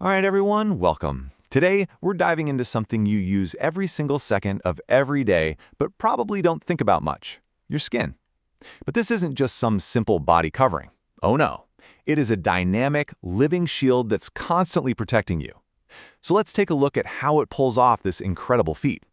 All right, everyone, welcome. Today, we're diving into something you use every single second of every day, but probably don't think about much, your skin. But this isn't just some simple body covering. Oh no, it is a dynamic, living shield that's constantly protecting you. So let's take a look at how it pulls off this incredible feat.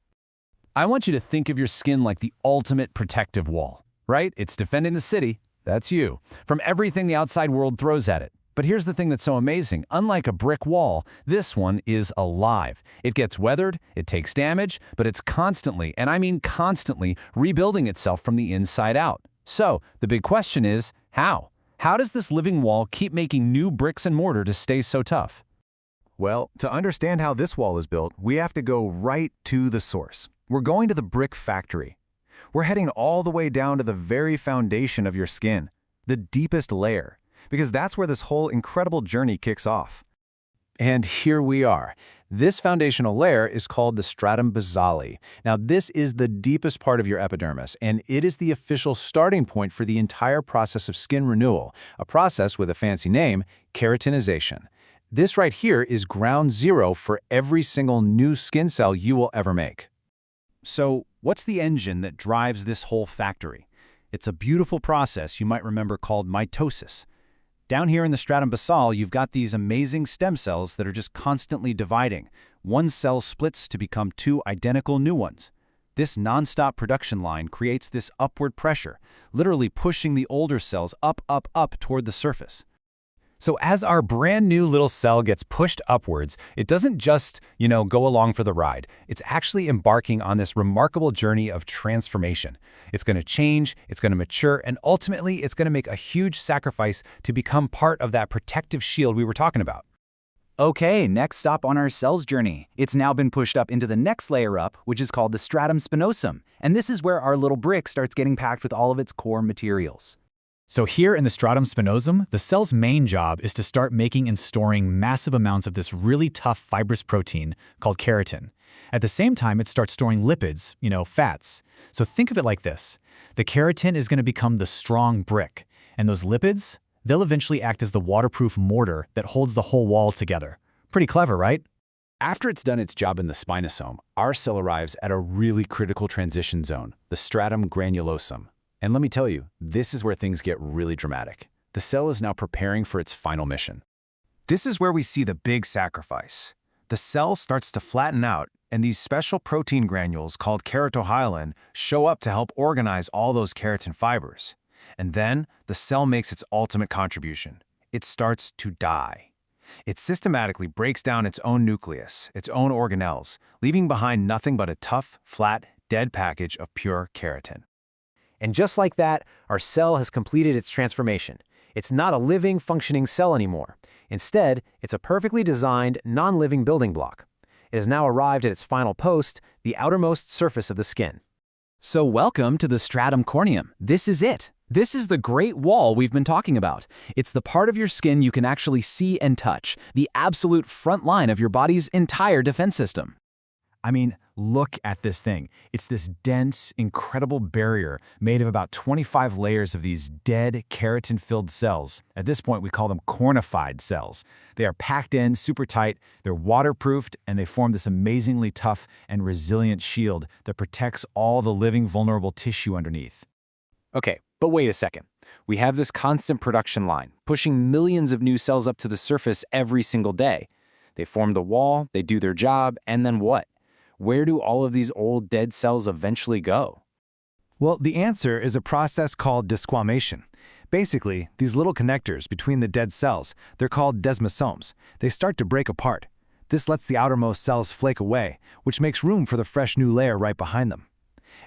I want you to think of your skin like the ultimate protective wall, right? It's defending the city, that's you, from everything the outside world throws at it. But here's the thing that's so amazing. Unlike a brick wall, this one is alive. It gets weathered, it takes damage, but it's constantly, and I mean constantly, rebuilding itself from the inside out. So, the big question is, how? How does this living wall keep making new bricks and mortar to stay so tough? Well, to understand how this wall is built, we have to go right to the source. We're going to the brick factory. We're heading all the way down to the very foundation of your skin, the deepest layer, because that's where this whole incredible journey kicks off. And here we are. This foundational layer is called the stratum basale. Now, this is the deepest part of your epidermis, and it is the official starting point for the entire process of skin renewal, a process with a fancy name, keratinization. This right here is ground zero for every single new skin cell you will ever make. So, what's the engine that drives this whole factory? It's a beautiful process you might remember called mitosis. Down here in the stratum basale, you've got these amazing stem cells that are just constantly dividing. One cell splits to become two identical new ones. This nonstop production line creates this upward pressure, literally pushing the older cells up toward the surface. So as our brand new little cell gets pushed upwards, it doesn't just, go along for the ride. It's actually embarking on this remarkable journey of transformation. It's going to change, it's going to mature, and ultimately it's going to make a huge sacrifice to become part of that protective shield we were talking about. Okay, next stop on our cell's journey. It's now been pushed up into the next layer up, which is called the stratum spinosum. And this is where our little brick starts getting packed with all of its core materials. So here in the stratum spinosum, the cell's main job is to start making and storing massive amounts of this really tough fibrous protein called keratin. At the same time, it starts storing lipids, fats. So think of it like this. The keratin is going to become the strong brick, and those lipids, they'll eventually act as the waterproof mortar that holds the whole wall together. Pretty clever, right? After it's done its job in the spinosome, our cell arrives at a really critical transition zone, the stratum granulosum. And let me tell you, this is where things get really dramatic. The cell is now preparing for its final mission. This is where we see the big sacrifice. The cell starts to flatten out, and these special protein granules called keratohyalin show up to help organize all those keratin fibers. And then, the cell makes its ultimate contribution. It starts to die. It systematically breaks down its own nucleus, its own organelles, leaving behind nothing but a tough, flat, dead package of pure keratin. And just like that, our cell has completed its transformation. It's not a living, functioning cell anymore. Instead, it's a perfectly designed, non-living building block. It has now arrived at its final post, the outermost surface of the skin. So welcome to the stratum corneum. This is it. This is the great wall we've been talking about. It's the part of your skin you can actually see and touch, the absolute front line of your body's entire defense system. I mean, look at this thing. It's this dense, incredible barrier made of about 25 layers of these dead, keratin-filled cells. At this point, we call them cornified cells. They are packed in, super tight, they're waterproofed, and they form this amazingly tough and resilient shield that protects all the living, vulnerable tissue underneath. Okay, but wait a second. We have this constant production line, pushing millions of new cells up to the surface every single day. They form the wall, they do their job, and then what? Where do all of these old dead cells eventually go? Well, the answer is a process called desquamation. Basically, these little connectors between the dead cells, they're called desmosomes. They start to break apart. This lets the outermost cells flake away, which makes room for the fresh new layer right behind them.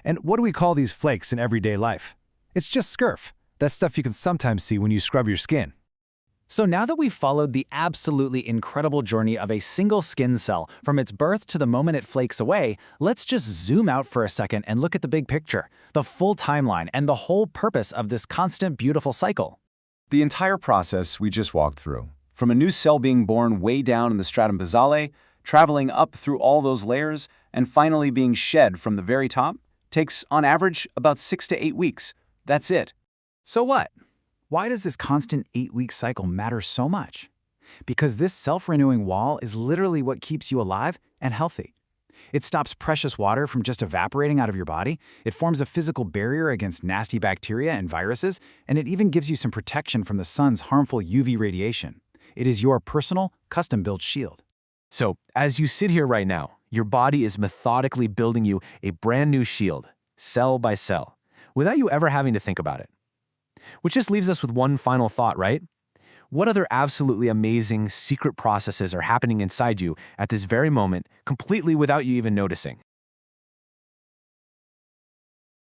And what do we call these flakes in everyday life? It's just scurf. That's stuff you can sometimes see when you scrub your skin. So now that we've followed the absolutely incredible journey of a single skin cell from its birth to the moment it flakes away, let's just zoom out for a second and look at the big picture, the full timeline, and the whole purpose of this constant beautiful cycle. The entire process we just walked through, from a new cell being born way down in the stratum basale, traveling up through all those layers, and finally being shed from the very top, takes on average about 6 to 8 weeks. That's it. So what? Why does this constant 8-week cycle matter so much? Because this self-renewing wall is literally what keeps you alive and healthy. It stops precious water from just evaporating out of your body, it forms a physical barrier against nasty bacteria and viruses, and it even gives you some protection from the sun's harmful UV radiation. It is your personal, custom-built shield. So, as you sit here right now, your body is methodically building you a brand new shield, cell by cell, without you ever having to think about it. Which just leaves us with one final thought, right? What other absolutely amazing secret processes are happening inside you at this very moment, completely without you even noticing?